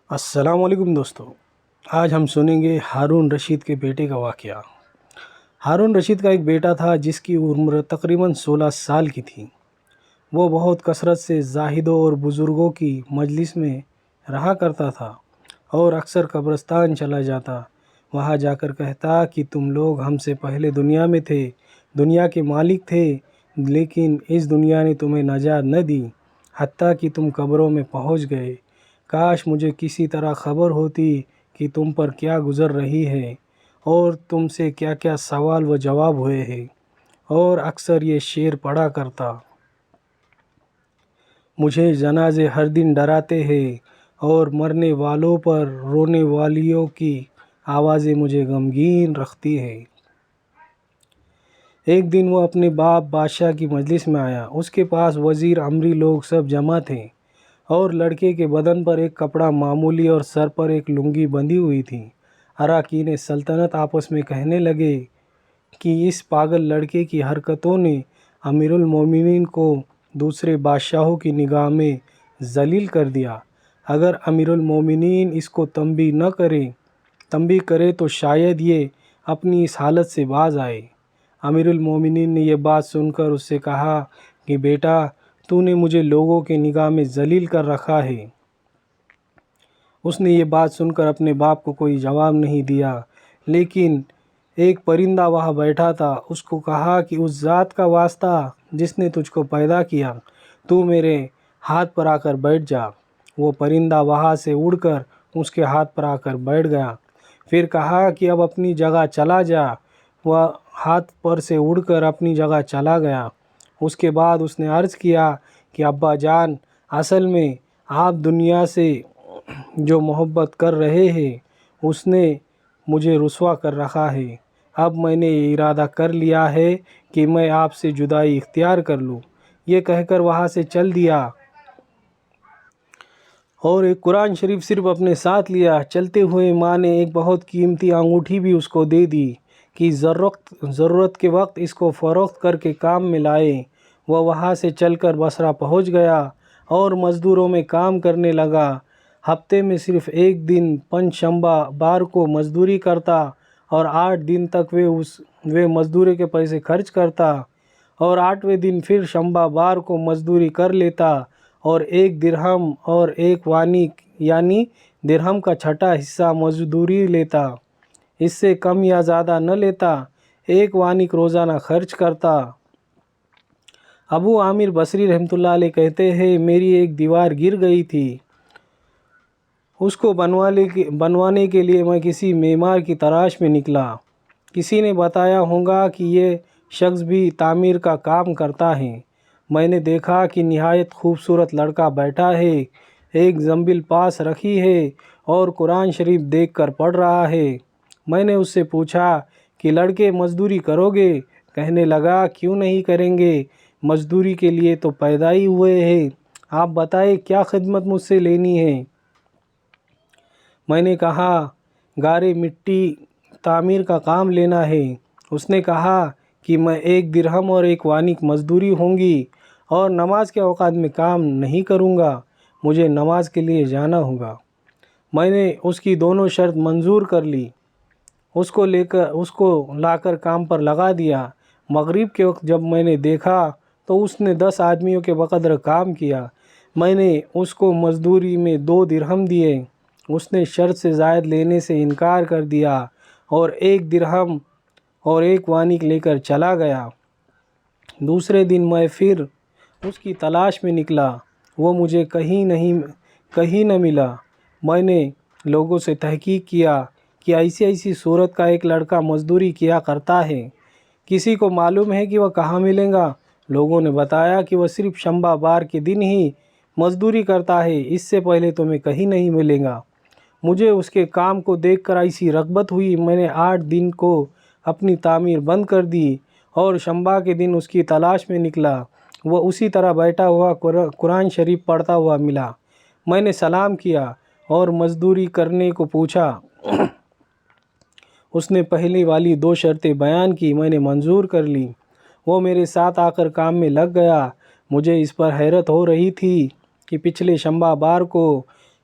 السلام علیکم دوستو، آج ہم سنیں گے ہارون رشید کے بیٹے کا واقعہ۔ ہارون رشید کا ایک بیٹا تھا جس کی عمر تقریباً 16 سال کی تھی۔ وہ بہت کثرت سے زاہدوں اور بزرگوں کی مجلس میں رہا کرتا تھا اور اکثر قبرستان چلا جاتا۔ وہاں جا کر کہتا کہ تم لوگ ہم سے پہلے دنیا میں تھے، دنیا کے مالک تھے، لیکن اس دنیا نے تمہیں نجات نہ دی حتیٰ کہ تم قبروں میں پہنچ گئے۔ کاش مجھے کسی طرح خبر ہوتی کہ تم پر کیا گزر رہی ہے اور تم سے کیا کیا سوال و جواب ہوئے ہیں۔ اور اکثر یہ شعر پڑھا کرتا: مجھے جنازے ہر دن ڈراتے ہیں اور مرنے والوں پر رونے والیوں کی آوازیں مجھے غمگین رکھتی ہیں۔ ایک دن وہ اپنے باپ بادشاہ کی مجلس میں آیا۔ اس کے پاس وزیر، امری لوگ سب جمع تھے اور لڑکے کے بدن پر ایک کپڑا معمولی اور سر پر ایک لنگی بندھی ہوئی تھی۔ اراکین سلطنت آپس میں کہنے لگے کہ اس پاگل لڑکے کی حرکتوں نے امیر المومنین کو دوسرے بادشاہوں کی نگاہ میں ذلیل کر دیا۔ اگر امیر المومنین اس کو تنبیہ کرے تو شاید یہ اپنی اس حالت سے باز آئے۔ امیر المومنین نے یہ بات سن کر اس سے کہا کہ بیٹا، تو نے مجھے لوگوں کے نگاہ میں ذلیل کر رکھا ہے۔ اس نے یہ بات سن کر اپنے باپ کو کوئی جواب نہیں دیا، لیکن ایک پرندہ وہاں بیٹھا تھا۔ اس کو کہا کہ اس ذات کا واسطہ جس نے تجھ کو پیدا کیا، تو میرے ہاتھ پر آ کر بیٹھ جا۔ وہ پرندہ وہاں سے اڑ کر اس کے ہاتھ پر آ کر بیٹھ گیا۔ پھر کہا کہ اب اپنی جگہ چلا جا۔ وہ ہاتھ پر سے اڑ کر اپنی جگہ چلا گیا۔ اس کے بعد اس نے عرض کیا کہ ابا جان، اصل میں آپ دنیا سے جو محبت کر رہے ہیں اس نے مجھے رسوا کر رکھا ہے۔ اب میں نے یہ ارادہ کر لیا ہے کہ میں آپ سے جدائی اختیار کر لوں۔ یہ کہہ کر وہاں سے چل دیا اور ایک قرآن شریف صرف اپنے ساتھ لیا۔ چلتے ہوئے ماں نے ایک بہت قیمتی انگوٹھی بھی اس کو دے دی کہ ضرورت کے وقت اس کو فروخت کر کے کام میں لائے۔ وہ وہاں سے چل کر بصرہ پہنچ گیا اور مزدوروں میں کام کرنے لگا۔ ہفتے میں صرف ایک دن پنج شنبہ بار کو مزدوری کرتا اور 8 دن تک وہ مزدوری کے پیسے خرچ کرتا اور 8ویں دن پھر شنبہ بار کو مزدوری کر لیتا اور 1 درہم اور 1 وانیک یعنی درہم کا چھٹا حصہ مزدوری لیتا۔ اس سے کم یا زیادہ نہ لیتا۔ 1 وانیک روزانہ خرچ کرتا۔ ابو عامر بصری رحمۃ اللہ علیہ کہتے ہیں، میری ایک دیوار گر گئی تھی۔ اس کو بنوانے کے لیے میں کسی معمار کی تلاش میں نکلا۔ کسی نے بتایا ہوگا کہ یہ شخص بھی تعمیر کا کام کرتا ہے۔ میں نے دیکھا کہ نہایت خوبصورت لڑکا بیٹھا ہے، ایک زنبیل پاس رکھی ہے اور قرآن شریف دیکھ کر پڑھ رہا ہے۔ میں نے اس سے پوچھا کہ لڑکے مزدوری کرو گے؟ کہنے لگا، کیوں نہیں کریں گے، مزدوری کے لیے تو پیدا ہی ہوئے ہیں۔ آپ بتائیں کیا خدمت مجھ سے لینی ہے؟ میں نے کہا، گارے مٹی تعمیر کا کام لینا ہے۔ اس نے کہا کہ میں 1 درہم اور 1 وانیک مزدوری ہوں گی اور نماز کے اوقات میں کام نہیں کروں گا، مجھے نماز کے لیے جانا ہوگا۔ میں نے اس کی دونوں شرط منظور کر لی۔ اس کو لا کر کام پر لگا دیا۔ مغرب کے وقت جب میں نے دیکھا تو اس نے 10 آدمیوں کے بقدر کام کیا۔ میں نے اس کو مزدوری میں 2 درہم دیے۔ اس نے شرط سے زائد لینے سے انکار کر دیا اور 1 درہم اور 1 وانیک لے کر چلا گیا۔ دوسرے دن میں پھر اس کی تلاش میں نکلا، وہ مجھے کہیں نہ ملا۔ میں نے لوگوں سے تحقیق کیا کہ ایسی صورت کا ایک لڑکا مزدوری کیا کرتا ہے، کسی کو معلوم ہے کہ وہ کہاں ملے گا؟ لوگوں نے بتایا کہ وہ صرف شنبہ بار کے دن ہی مزدوری کرتا ہے، اس سے پہلے تمہیں کہیں نہیں ملے گا۔ مجھے اس کے کام کو دیکھ کر ایسی رغبت ہوئی، میں نے 8 دن کو اپنی تعمیر بند کر دی اور شنبہ کے دن اس کی تلاش میں نکلا۔ وہ اسی طرح بیٹھا ہوا قرآن شریف پڑھتا ہوا ملا۔ میں نے سلام کیا اور مزدوری کرنے کو پوچھا۔ اس نے پہلی والی 2 شرطیں بیان کی، میں نے منظور کر لی۔ وہ میرے ساتھ آ کر کام میں لگ گیا۔ مجھے اس پر حیرت ہو رہی تھی کہ پچھلے شنبہ بار کو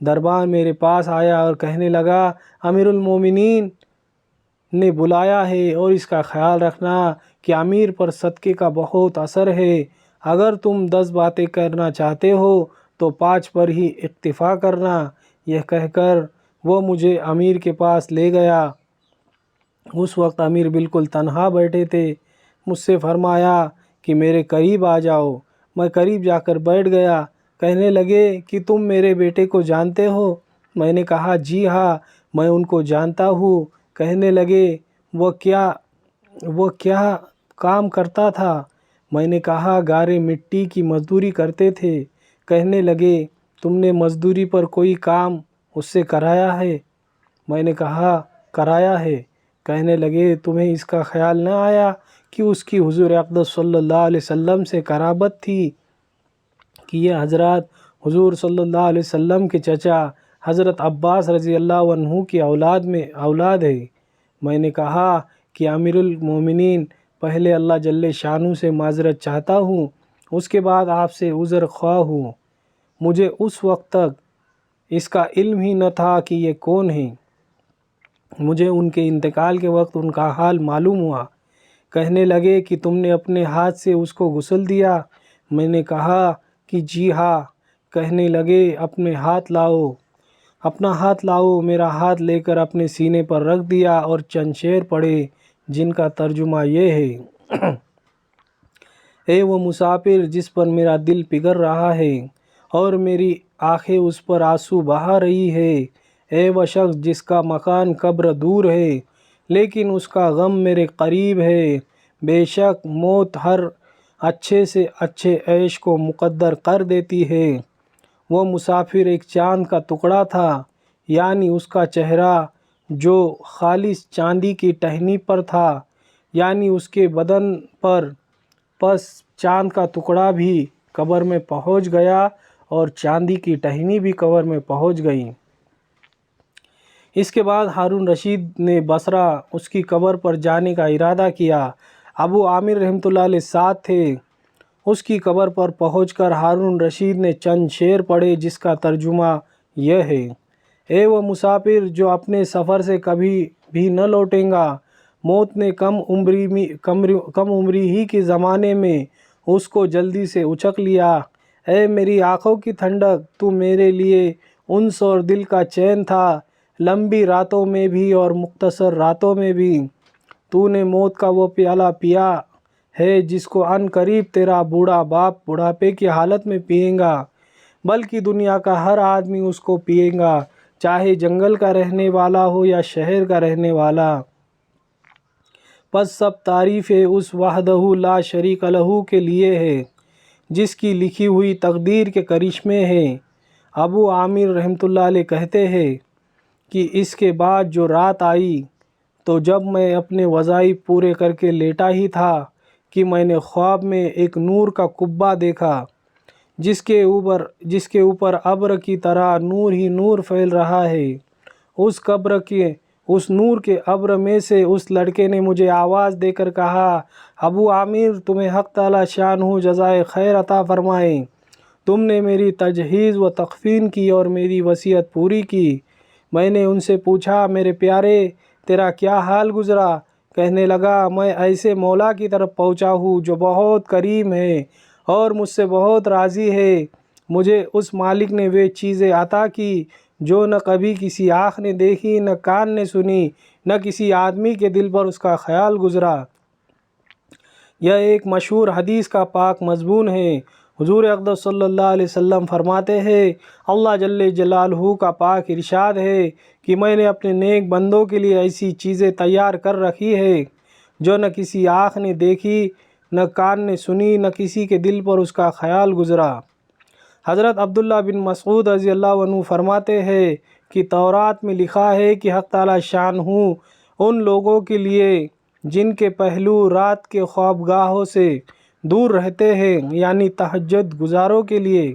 دربان میرے پاس آیا اور کہنے لگا امیر المومنین نے بلایا ہے اور اس کا خیال رکھنا کہ امیر پر صدقے کا بہت اثر ہے، اگر تم 10 باتیں کرنا چاہتے ہو تو 5 پر ہی اکتفا کرنا۔ یہ کہہ کر وہ مجھے امیر کے پاس لے گیا۔ اس وقت امیر بالکل تنہا بیٹھے تھے۔ مجھ سے فرمایا کہ میرے قریب آ جاؤ۔ میں قریب جا کر بیٹھ گیا۔ کہنے لگے کہ تم میرے بیٹے کو جانتے ہو؟ میں نے کہا جی ہاں میں ان کو جانتا ہوں۔ کہنے لگے وہ کیا کام کرتا تھا؟ میں نے کہا گارے مٹی کی مزدوری کرتے تھے۔ کہنے لگے تم نے مزدوری پر کوئی کام اس سے کرایا ہے؟ میں نے کہا کرایا ہے۔ کہنے لگے تمہیں اس کا خیال نہ آیا کہ اس کی حضور اقدس صلی اللہ علیہ وسلم سے قرابت تھی کہ یہ حضرات حضور صلی اللہ علیہ وسلم کے چچا حضرت عباس رضی اللہ عنہ کی اولاد ہے؟ میں نے کہا کہ امیر المومنین پہلے اللہ جل شانہ سے معذرت چاہتا ہوں، اس کے بعد آپ سے عذر خواہ ہوں۔ مجھے اس وقت تک اس کا علم ہی نہ تھا کہ یہ کون ہیں۔ مجھے ان کے انتقال کے وقت ان کا حال معلوم ہوا۔ کہنے لگے کہ تم نے اپنے ہاتھ سے اس کو غسل دیا؟ میں نے کہا کہ جی ہاں۔ کہنے لگے اپنا ہاتھ لاؤ۔ میرا ہاتھ لے کر اپنے سینے پر رکھ دیا اور چند شعر پڑھے جن کا ترجمہ یہ ہے اے وہ مسافر جس پر میرا دل پگھل رہا ہے اور میری آنکھیں اس پر آنسو بہا رہی ہے، اے وہ شخص جس کا مکان قبر دور ہے لیکن اس کا غم میرے قریب ہے، بے شک موت ہر اچھے سے اچھے عیش کو مقدر کر دیتی ہے۔ وہ مسافر ایک چاند کا ٹکڑا تھا، یعنی اس کا چہرہ جو خالص چاندی کی ٹہنی پر تھا، یعنی اس کے بدن پر، پس چاند کا ٹکڑا بھی قبر میں پہنچ گیا اور چاندی کی ٹہنی بھی قبر میں پہنچ گئی۔ اس کے بعد ہارون رشید نے بصرہ اس کی قبر پر جانے کا ارادہ کیا۔ ابو عامر رحمۃ اللہ علیہ ساتھ تھے۔ اس کی قبر پر پہنچ کر ہارون رشید نے چند شعر پڑھے جس کا ترجمہ یہ ہے اے وہ مسافر جو اپنے سفر سے کبھی بھی نہ لوٹیں گا، موت نے کم عمری ہی کے زمانے میں اس کو جلدی سے اچک لیا۔ اے میری آنکھوں کی ٹھنڈک، تو میرے لیے انس اور دل کا چین تھا، لمبی راتوں میں بھی اور مختصر راتوں میں بھی۔ تو نے موت کا وہ پیالہ پیا ہے جس کو عن قریب تیرا بوڑھا باپ بڑھاپے کی حالت میں پئے گا، بلکہ دنیا کا ہر آدمی اس کو پیے گا، چاہے جنگل کا رہنے والا ہو یا شہر کا رہنے والا۔ پس سب تعریفیں اس وحدہ لا شریک لہ کے لیے ہے جس کی لکھی ہوئی تقدیر کے کرشمے ہیں۔ ابو عامر رحمۃ اللہ علیہ کہتے ہیں کہ اس کے بعد جو رات آئی تو جب میں اپنے وظائف پورے کر کے لیٹا ہی تھا کہ میں نے خواب میں ایک نور کا قبہ دیکھا جس کے اوپر ابر کی طرح نور ہی نور پھیل رہا ہے۔ اس نور کے ابر میں سے اس لڑکے نے مجھے آواز دے کر کہا ابو عامر تمہیں حق تعالی شانہ جزائے خیر عطا فرمائے، تم نے میری تجہیز و تکفین کی اور میری وصیت پوری کی۔ میں نے ان سے پوچھا میرے پیارے تیرا کیا حال گزرا؟ کہنے لگا میں ایسے مولا کی طرف پہنچا ہوں جو بہت کریم ہے اور مجھ سے بہت راضی ہے۔ مجھے اس مالک نے وہ چیزیں عطا کی جو نہ کبھی کسی آنکھ نے دیکھی، نہ کان نے سنی، نہ کسی آدمی کے دل پر اس کا خیال گزرا۔ یہ ایک مشہور حدیث کا پاک مضمون ہے۔ حضور اقدس صلی اللہ علیہ وسلم فرماتے ہیں اللہ جل جلالہ کا پاک ارشاد ہے کہ میں نے اپنے نیک بندوں کے لیے ایسی چیزیں تیار کر رکھی ہے جو نہ کسی آنکھ نے دیکھی، نہ کان نے سنی، نہ کسی کے دل پر اس کا خیال گزرا۔ حضرت عبداللہ بن مسعود رضی اللہ عنہ فرماتے ہیں کہ تورات میں لکھا ہے کہ حق تعالی شانہ ان لوگوں کے لیے جن کے پہلو رات کے خوابگاہوں سے دور رہتے ہیں، یعنی تہجد گزاروں کے لیے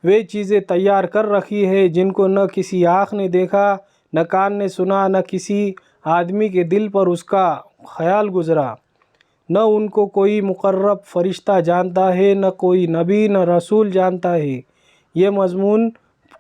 وہ چیزیں تیار کر رکھی ہے جن کو نہ کسی آنکھ نے دیکھا، نہ کان نے سنا، نہ کسی آدمی کے دل پر اس کا خیال گزرا۔ نہ ان کو کوئی مقرب فرشتہ جانتا ہے، نہ کوئی نبی نہ رسول جانتا ہے۔ یہ مضمون